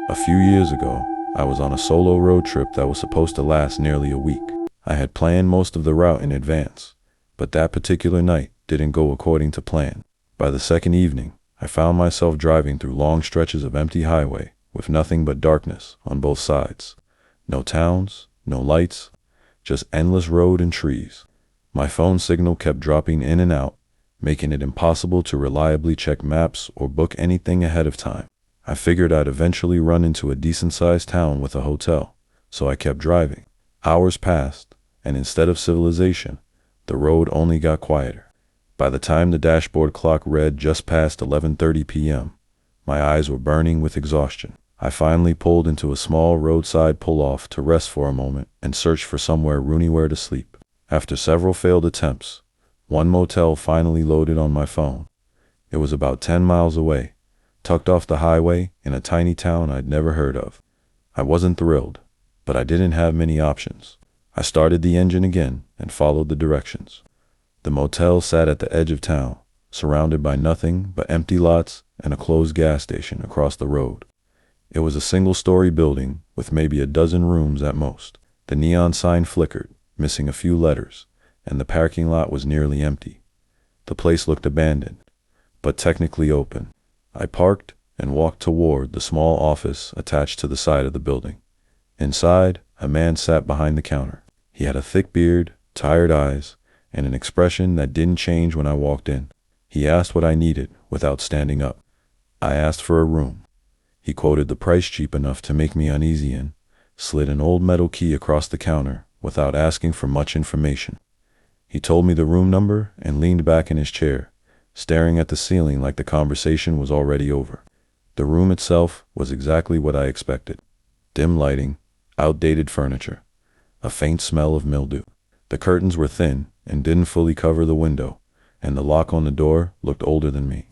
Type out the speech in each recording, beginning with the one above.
A few years ago, I was on a solo road trip that was supposed to last nearly a week. I had planned most of the route in advance, but that particular night didn't go according to plan. By the second evening, I found myself driving through long stretches of empty highway with nothing but darkness on both sides. No towns, no lights, just endless road and trees. My phone signal kept dropping in and out, making it impossible to reliably check maps or book anything ahead of time. I figured I'd eventually run into a decent-sized town with a hotel, so I kept driving. Hours passed, and instead of civilization, the road only got quieter. By the time the dashboard clock read just past 11:30 p.m., my eyes were burning with exhaustion. I finally pulled into a small roadside pull-off to rest for a moment and search for somewhere roonywhere to sleep. After several failed attempts, one motel finally loaded on my phone. It was about 10 miles away, tucked off the highway in a tiny town I'd never heard of. I wasn't thrilled, but I didn't have many options. I started the engine again and followed the directions. The motel sat at the edge of town, surrounded by nothing but empty lots and a closed gas station across the road. It was a single-story building with maybe a dozen rooms at most. The neon sign flickered, missing a few letters, and the parking lot was nearly empty. The place looked abandoned, but technically open. I parked and walked toward the small office attached to the side of the building. Inside, a man sat behind the counter. He had a thick beard, tired eyes, and an expression that didn't change when I walked in. He asked what I needed without standing up. I asked for a room. He quoted the price cheap enough to make me uneasy and slid an old metal key across the counter without asking for much information. He told me the room number and leaned back in his chair, staring at the ceiling like the conversation was already over. The room itself was exactly what I expected. Dim lighting, outdated furniture, a faint smell of mildew. The curtains were thin and didn't fully cover the window, and the lock on the door looked older than me.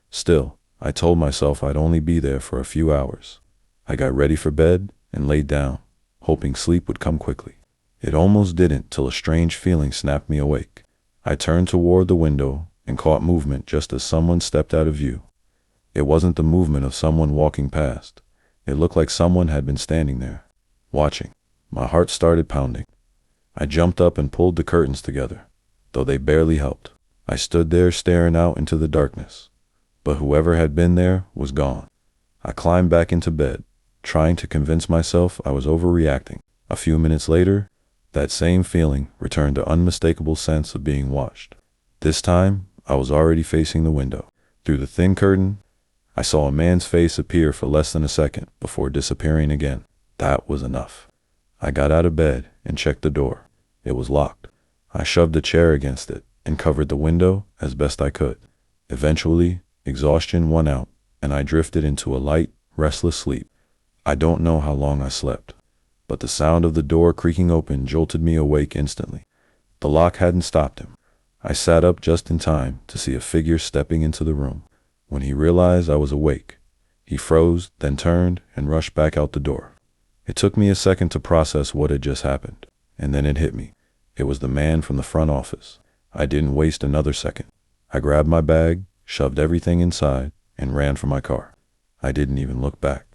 Still, I told myself I'd only be there for a few hours. I got ready for bed and laid down, hoping sleep would come quickly. It almost didn't till a strange feeling snapped me awake. I turned toward the window and caught movement just as someone stepped out of view. It wasn't the movement of someone walking past. It looked like someone had been standing there, watching. My heart started pounding. I jumped up and pulled the curtains together, though they barely helped. I stood there staring out into the darkness, but whoever had been there was gone. I climbed back into bed, trying to convince myself I was overreacting. A few minutes later, that same feeling returned, the unmistakable sense of being watched. This time, I was already facing the window. Through the thin curtain, I saw a man's face appear for less than a second before disappearing again. That was enough. I got out of bed and checked the door. It was locked. I shoved a chair against it and covered the window as best I could. Eventually, exhaustion won out, and I drifted into a light, restless sleep. I don't know how long I slept, but the sound of the door creaking open jolted me awake instantly. The lock hadn't stopped him. I sat up just in time to see a figure stepping into the room. When he realized I was awake, he froze, then turned and rushed back out the door. It took me a second to process what had just happened, and then it hit me. It was the man from the front office. I didn't waste another second. I grabbed my bag, shoved everything inside, and ran for my car. I didn't even look back.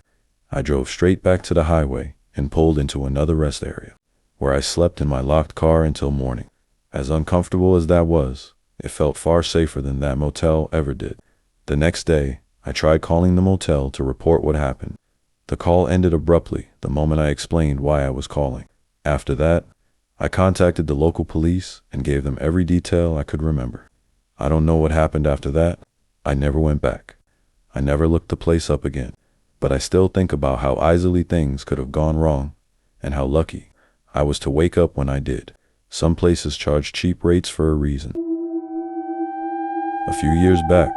I drove straight back to the highway and pulled into another rest area, where I slept in my locked car until morning. As uncomfortable as that was, it felt far safer than that motel ever did. The next day, I tried calling the motel to report what happened. The call ended abruptly the moment I explained why I was calling. After that, I contacted the local police and gave them every detail I could remember. I don't know what happened after that. I never went back. I never looked the place up again. But I still think about how easily things could have gone wrong, and how lucky I was to wake up when I did. Some places charge cheap rates for a reason. A few years back,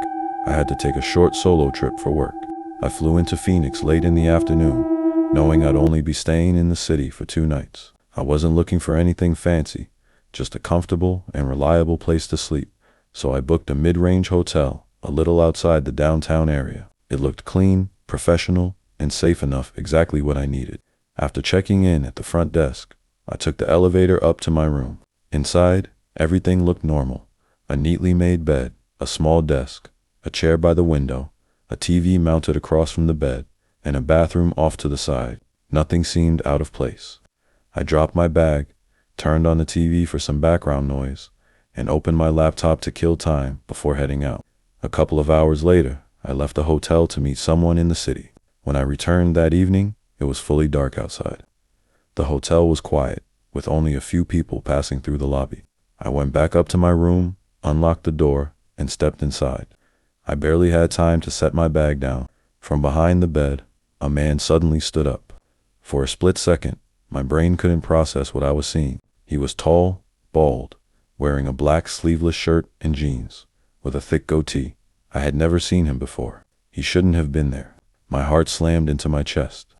I had to take a short solo trip for work. I flew into Phoenix late in the afternoon, knowing I'd only be staying in the city for 2 nights. I wasn't looking for anything fancy, just a comfortable and reliable place to sleep, so I booked a mid-range hotel a little outside the downtown area. It looked clean, professional, and safe enough, exactly what I needed. After checking in at the front desk, I took the elevator up to my room. Inside, everything looked normal. A neatly made bed, a small desk, a chair by the window, a TV mounted across from the bed, and a bathroom off to the side. Nothing seemed out of place. I dropped my bag, turned on the TV for some background noise, and opened my laptop to kill time before heading out. A couple of hours later, I left the hotel to meet someone in the city. When I returned that evening, it was fully dark outside. The hotel was quiet, with only a few people passing through the lobby. I went back up to my room, unlocked the door, and stepped inside. I barely had time to set my bag down. From behind the bed, a man suddenly stood up. For a split second, my brain couldn't process what I was seeing. He was tall, bald, wearing a black sleeveless shirt and jeans, with a thick goatee. I had never seen him before. He shouldn't have been there. My heart slammed into my chest.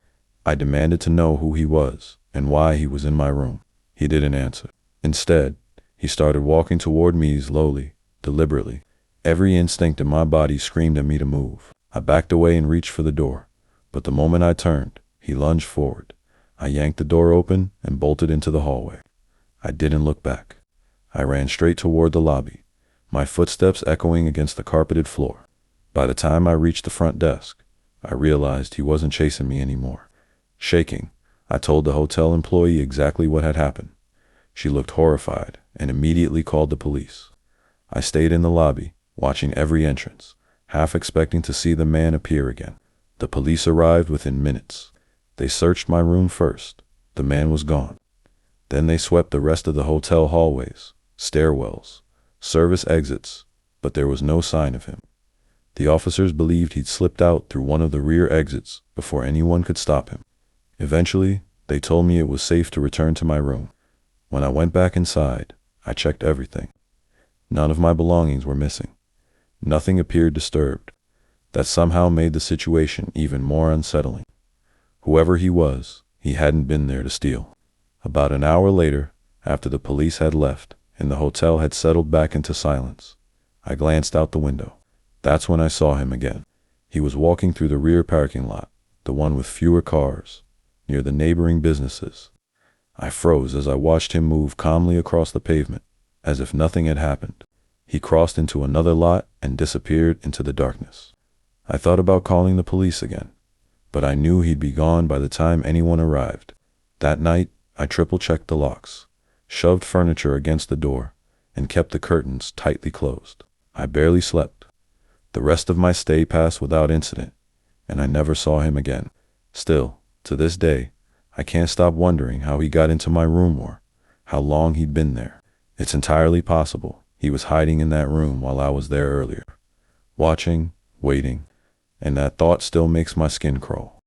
I demanded to know who he was and why he was in my room. He didn't answer. Instead, he started walking toward me slowly, deliberately. Every instinct in my body screamed at me to move. I backed away and reached for the door, but the moment I turned, he lunged forward. I yanked the door open and bolted into the hallway. I didn't look back. I ran straight toward the lobby, my footsteps echoing against the carpeted floor. By the time I reached the front desk, I realized he wasn't chasing me anymore. Shaking, I told the hotel employee exactly what had happened. She looked horrified and immediately called the police. I stayed in the lobby, watching every entrance, half expecting to see the man appear again. The police arrived within minutes. They searched my room first. The man was gone. Then they swept the rest of the hotel hallways, stairwells, service exits, but there was no sign of him. The officers believed he'd slipped out through one of the rear exits before anyone could stop him. Eventually, they told me it was safe to return to my room. When I went back inside, I checked everything. None of my belongings were missing. Nothing appeared disturbed. That somehow made the situation even more unsettling. Whoever he was, he hadn't been there to steal. About an hour later, after the police had left and the hotel had settled back into silence, I glanced out the window. That's when I saw him again. He was walking through the rear parking lot, the one with fewer cars, near the neighboring businesses. I froze as I watched him move calmly across the pavement, as if nothing had happened. He crossed into another lot and disappeared into the darkness. I thought about calling the police again, but I knew he'd be gone by the time anyone arrived. That night, I triple-checked the locks, shoved furniture against the door, and kept the curtains tightly closed. I barely slept. The rest of my stay passed without incident, and I never saw him again. Still, to this day, I can't stop wondering how he got into my room or how long he'd been there. It's entirely possible he was hiding in that room while I was there earlier, watching, waiting, and that thought still makes my skin crawl.